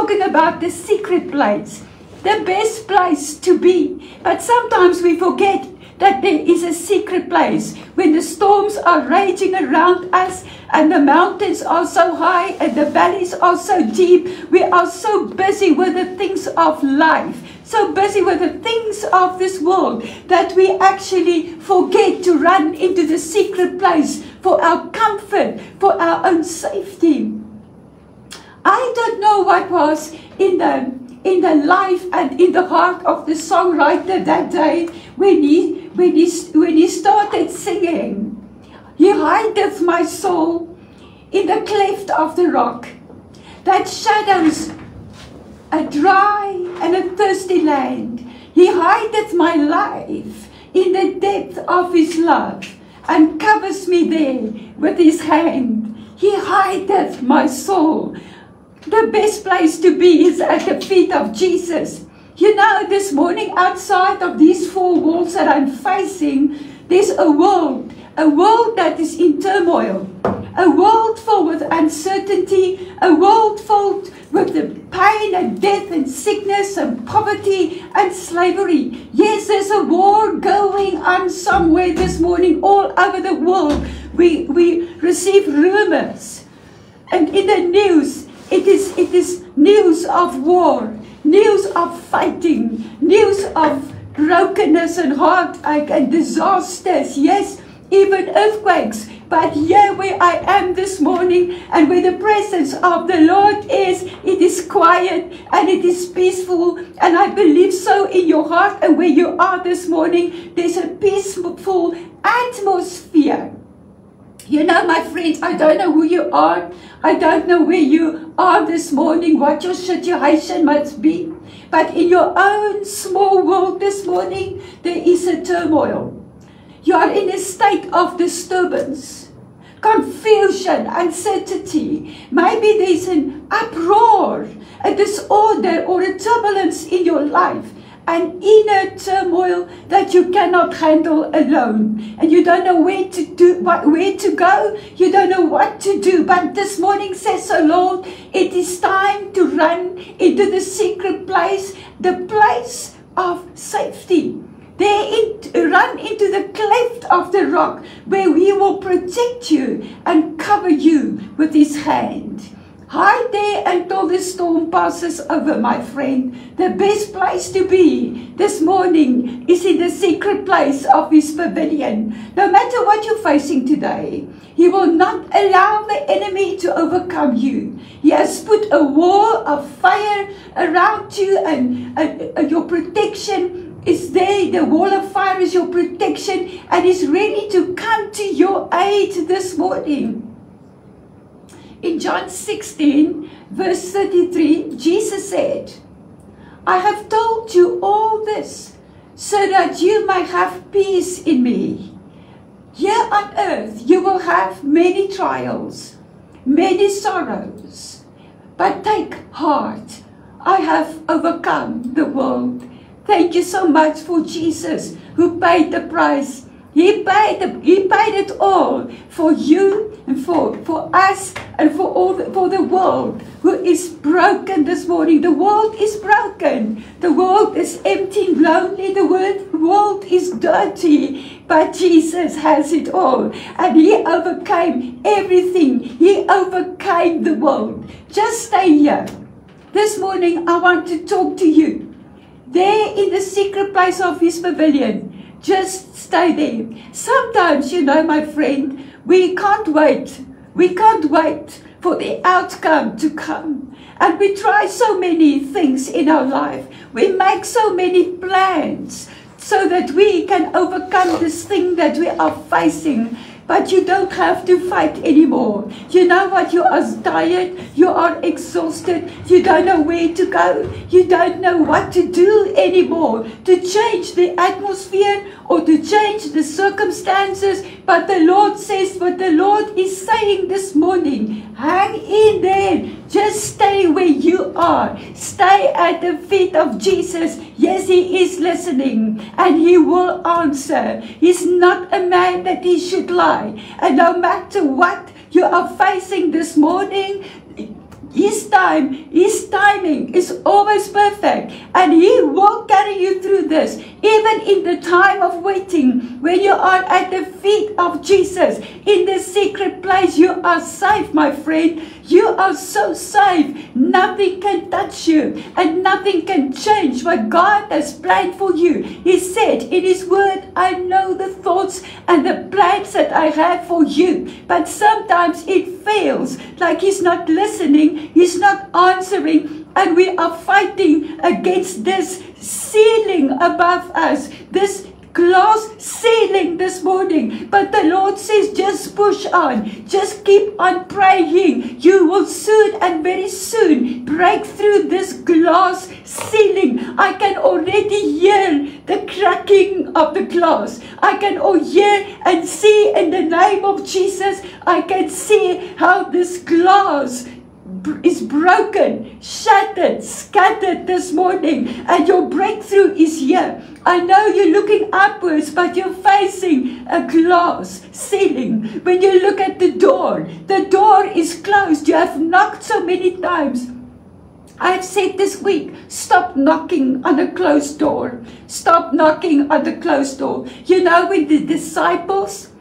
talking about the secret place, the best place to be. But sometimes we forget that there is a secret place when the storms are raging around us and the mountains are so high and the valleys are so deep. We are so busy with the things of life, so busy with the things of this world, that we actually forget to run into the secret place for our comfort, for our own safety. I don't know what was in the life and in the heart of the songwriter that day when he started singing. He hideth my soul in the cleft of the rock, that shadows a dry and a thirsty land. He hideth my life in the depth of his love, and covers me there with his hand. He hideth my soul. The best place to be is at the feet of Jesus. You know, this morning, outside of these four walls that I'm facing, there's a world that is in turmoil, a world filled with uncertainty, a world filled with the pain and death and sickness and poverty and slavery. Yes, there's a war going on somewhere this morning all over the world. We receive rumors, and in the news, it is news of war, news of fighting, news of brokenness and heartache and disasters. Yes, even earthquakes. But here where I am this morning, and where the presence of the Lord is, it is quiet and it is peaceful. And I believe so in your heart, and where you are this morning, there's a peaceful atmosphere. You know, my friends, I don't know who you are. I don't know where you are this morning, what your situation must be. But in your own small world this morning, there is a turmoil. You are in a state of disturbance, confusion, uncertainty. Maybe there's an uproar, a disorder, or a turbulence in your life. An inner turmoil that you cannot handle alone, and you don't know where to go. You don't know what to do. But this morning, says the Lord, it is time to run into the secret place, the place of safety. Run into the cleft of the rock, where He will protect you and cover you with His hand. Hide there until the storm passes over, my friend. The best place to be this morning is in the secret place of His pavilion. No matter what you're facing today, He will not allow the enemy to overcome you. He has put a wall of fire around you, and your protection is there. The wall of fire is your protection, and is ready to come to your aid this morning. In John 16, verse 33, Jesus said, I have told you all this so that you may have peace in me. Here on earth you will have many trials, many sorrows. But take heart, I have overcome the world. Thank you so much for Jesus, who paid the price. He paid it all for you and for us and for the world who is broken this morning. The world is broken. The world is empty and lonely. The world is dirty. But Jesus has it all. And He overcame everything. He overcame the world. Just stay here. This morning I want to talk to you. There in the secret place of His pavilion. Just stay there. Sometimes, you know, my friend, we can't wait. We can't wait for the outcome to come. And we try so many things in our life. We make so many plans so that we can overcome this thing that we are facing. But you don't have to fight anymore. You know what? You are tired. You are exhausted. You don't know where to go. You don't know what to do anymore to change the atmosphere or to change the circumstances. But the Lord says, what the Lord is saying this morning, hang in there. Just stay where you are. Stay at the feet of Jesus. Yes, He is listening and He will answer. He's not a man that He should lie. And no matter what you are facing this morning, His timing is always perfect, and He will carry you through this, even in the time of waiting, when you are at the feet of Jesus, in the secret place. You are safe, my friend. You are so safe. Nothing can touch you, and nothing can change what God has planned for you. He said in His word, I know the thoughts and the plans that I have for you. But sometimes it feels like He's not listening, He's not answering, and we are fighting against this ceiling above us, this glass ceiling this morning. But the Lord says, just push on, just keep on praying. You will soon and very soon break through this glass ceiling. I can already hear the cracking of the glass. I can hear and see in the name of Jesus. I can see how this glass is broken, shattered, scattered this morning, and your breakthrough is here. I know you're looking upwards, but you're facing a glass ceiling. When you look at the door is closed. You have knocked so many times. I've said this week, stop knocking on a closed door. Stop knocking on the closed door. You know, when the disciples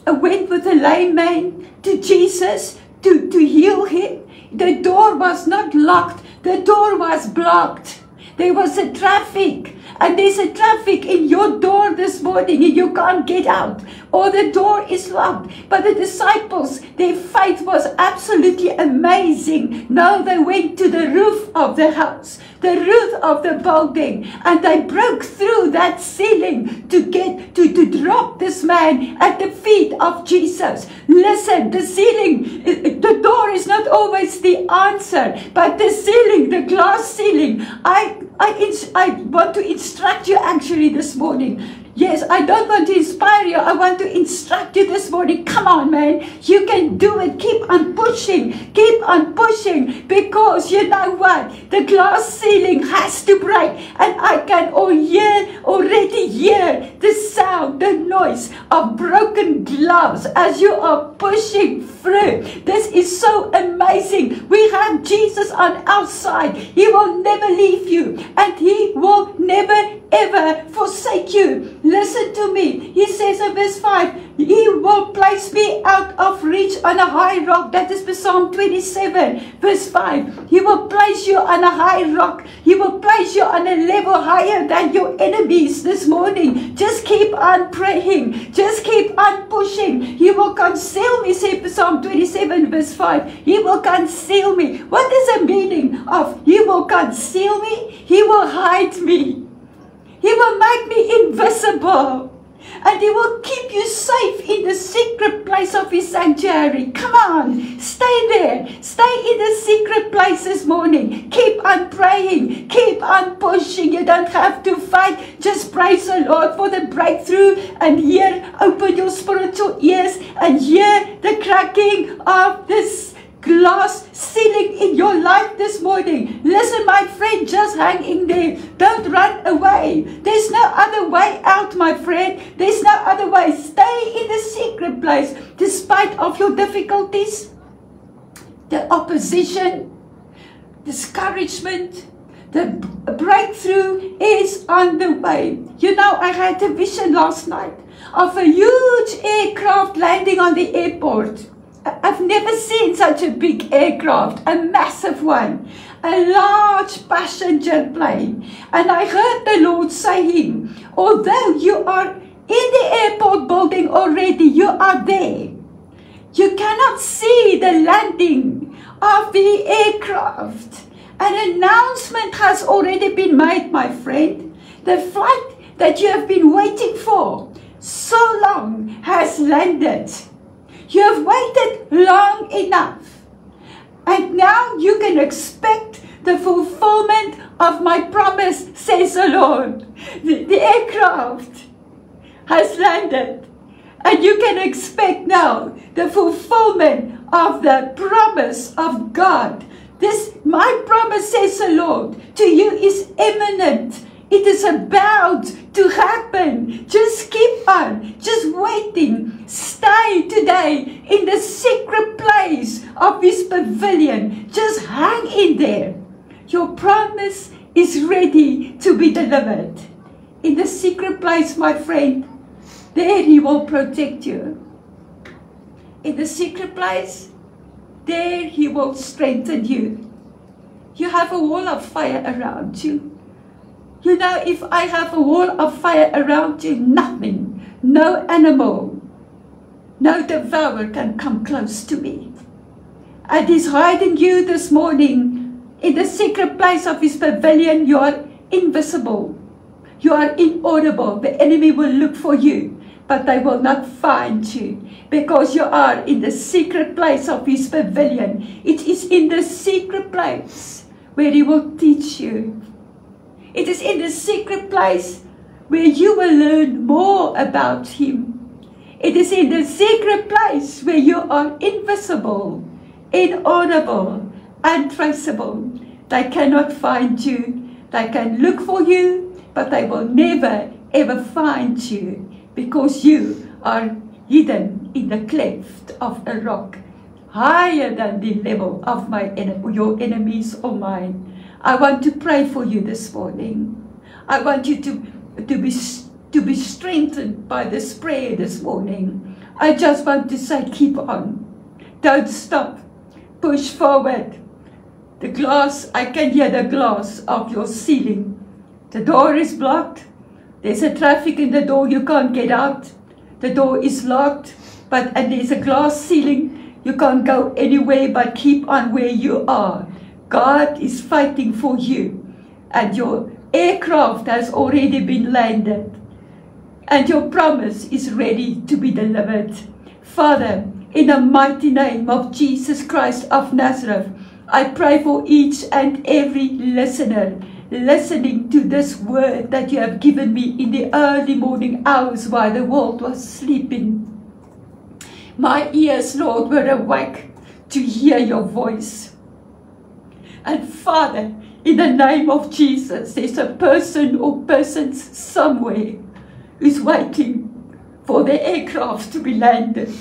went with the lame man to Jesus to heal him, the door was not locked. The door was blocked. There was a traffic. And there's a traffic in your door this morning and you can't get out. Or the door is locked. But the disciples, their faith was absolutely amazing. No, they went to the roof of the house, the roof of the building, and they broke through that ceiling to get to drop this man at the feet of Jesus. Listen, the ceiling, the door is not always the answer, but the ceiling, the glass ceiling. I want to instruct you actually this morning. Yes, I don't want to inspire you. I want to instruct you this morning. Come on, man. You can do it. Keep on pushing. Keep on pushing. Because you know what? The glass ceiling has to break. And I can already hear the sound, the noise of broken glass as you are pushing through. This is so amazing. We have Jesus on our side. He will never leave you. And He will never ever forsake you. Listen to me. He says in verse 5, He will place me out of reach on a high rock. That is Psalm 27, verse 5. He will place you on a high rock. He will place you on a level higher than your enemies this morning. Just keep on praying. Just keep on pushing. He will conceal me, says Psalm 27, verse 5. He will conceal me. What is the meaning of He will conceal me? He will hide me. He will make me invisible. And He will keep you safe in the secret place of His sanctuary. Come on, stay there. Stay in the secret place this morning. Keep on praying. Keep on pushing. You don't have to fight. Just praise the Lord for the breakthrough. And open your spiritual ears and hear the cracking of this glass ceiling in your life this morning. Listen, my friend, just hang in there. Don't run away. There's no other way out, my friend. There's no other way. Stay in the secret place despite of your difficulties, the opposition, discouragement. The breakthrough is on the way. You know, I had a vision last night of a huge aircraft landing on the airport. I've never seen such a big aircraft, a massive one, a large passenger plane. And I heard the Lord saying, although you are in the airport building already, you are there. You cannot see the landing of the aircraft. An announcement has already been made, my friend. The flight that you have been waiting for so long has landed. You have waited long enough. And now you can expect the fulfillment of my promise, says the Lord. The aircraft has landed. And you can expect now the fulfillment of the promise of God. My promise, says the Lord, to you is imminent. It is about to happen. Just keep on. Just waiting. stay today in the secret place of His pavilion. Just hang in there. Your promise is ready to be delivered. In the secret place, my friend, there He will protect you. In the secret place, there He will strengthen you. You have a wall of fire around you. You know, if I have a wall of fire around you, nothing, no animal, no devourer can come close to me. And He's hiding you this morning in the secret place of His pavilion. You are invisible. You are inaudible. The enemy will look for you, but they will not find you, because you are in the secret place of His pavilion. It is in the secret place where He will teach you. It is in the secret place where you will learn more about Him. It is in the secret place where you are invisible, inaudible, untraceable. They cannot find you. They can look for you, but they will never ever find you, because you are hidden in the cleft of a rock, higher than the level of your enemies or mine. I want to pray for you this morning. I want you to be strengthened by this prayer this morning. I just want to say, keep on. Don't stop. Push forward. The glass, I can hear the glass of your ceiling. The door is blocked. There's a traffic in the door. You can't get out. The door is locked. And there's a glass ceiling. You can't go anywhere but keep on where you are. God is fighting for you, and your aircraft has already been landed, and your promise is ready to be delivered. Father, in the mighty name of Jesus Christ of Nazareth, I pray for each and every listener listening to this word that you have given me in the early morning hours while the world was sleeping. My ears, Lord, were awake to hear your voice. And Father, in the name of Jesus, there's a person or persons somewhere who's waiting for the aircraft to be landed.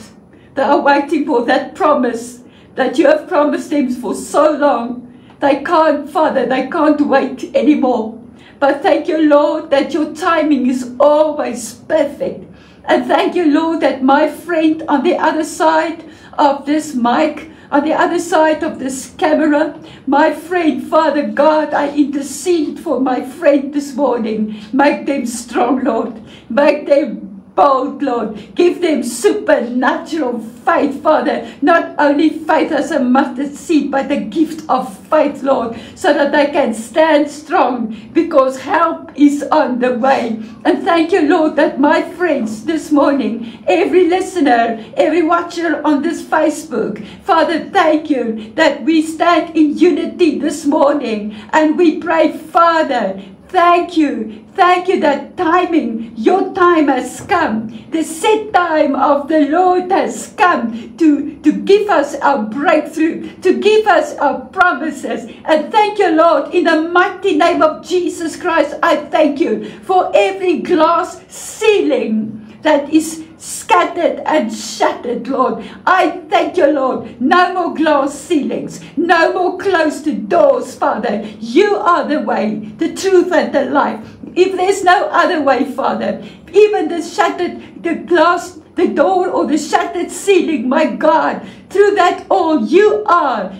They are waiting for that promise that you have promised them for so long. They can't, Father, they can't wait anymore. But thank you, Lord, that your timing is always perfect. And thank you, Lord, that my friend on the other side of this mic, on the other side of this camera, my friend, Father God, I intercede for my friend this morning. Make them strong, Lord. Make them bold, Lord. Give them supernatural faith, Father. Not only faith as a mustard seed, but the gift of faith, Lord, so that they can stand strong, because help is on the way. And thank you, Lord, that my friends this morning, every listener, every watcher on this Facebook, Father, thank you that we stand in unity this morning, and we pray, Father, thank you that timing, your time has come. The set time of the Lord has come to give us our breakthrough, to give us our promises. And thank you, Lord, in the mighty name of Jesus Christ, I thank you for every glass ceiling that is scattered and shattered, Lord. I thank you, Lord. No more glass ceilings, no more closed doors, Father. You are the way, the truth, and the life. If there's no other way, Father, even the door or the shattered ceiling, my God, through that all, you are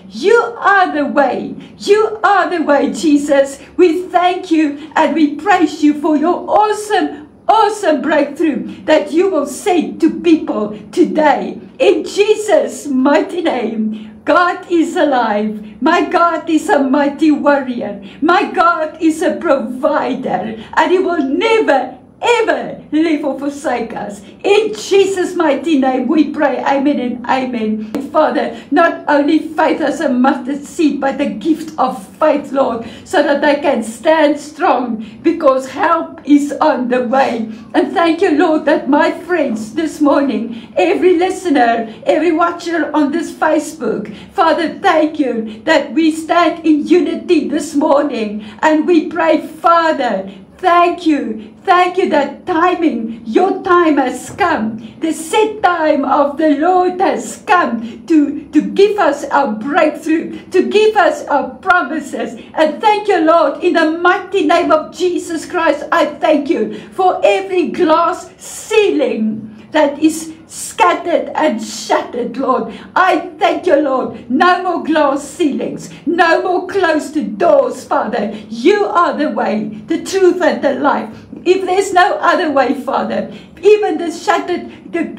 the way. You are the way, Jesus. We thank you and we praise you for your awesome breakthrough that you will send to people today. In Jesus' mighty name. God is alive. My God is a mighty warrior. My God is a provider. And He will never, ever leave or forsake us. In Jesus' mighty name we pray. Amen and amen. Father, not only faith as a mustard seed, but the gift of faith, Lord, so that they can stand strong, because help is on the way. And thank you, Lord, that my friends this morning, every listener, every watcher on this Facebook, Father, thank you that we stand in unity this morning, and we pray, Father, Thank you. Thank you that timing, your time has come. The set time of the Lord has come to give us our breakthrough, to give us our promises. And thank you, Lord, in the mighty name of Jesus Christ, I thank you for every glass ceiling that is scattered and shattered, Lord. I thank you, Lord. No more glass ceilings. No more closed doors, Father. You are the way, the truth, and the life. If there's no other way, Father, even the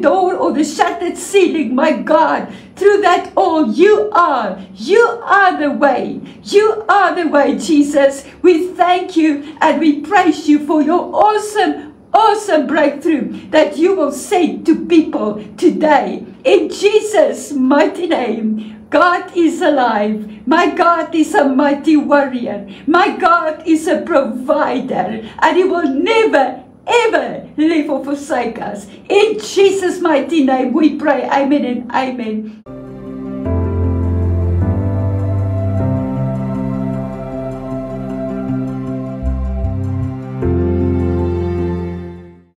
door or the shattered ceiling, my God, through that all, you are the way. You are the way, Jesus. We thank you and we praise you for your awesome breakthrough that you will say to people today. In Jesus' mighty name. God is alive. My God is a mighty warrior. My God is a provider. And He will never, ever leave or forsake us. In Jesus' mighty name we pray. Amen and amen.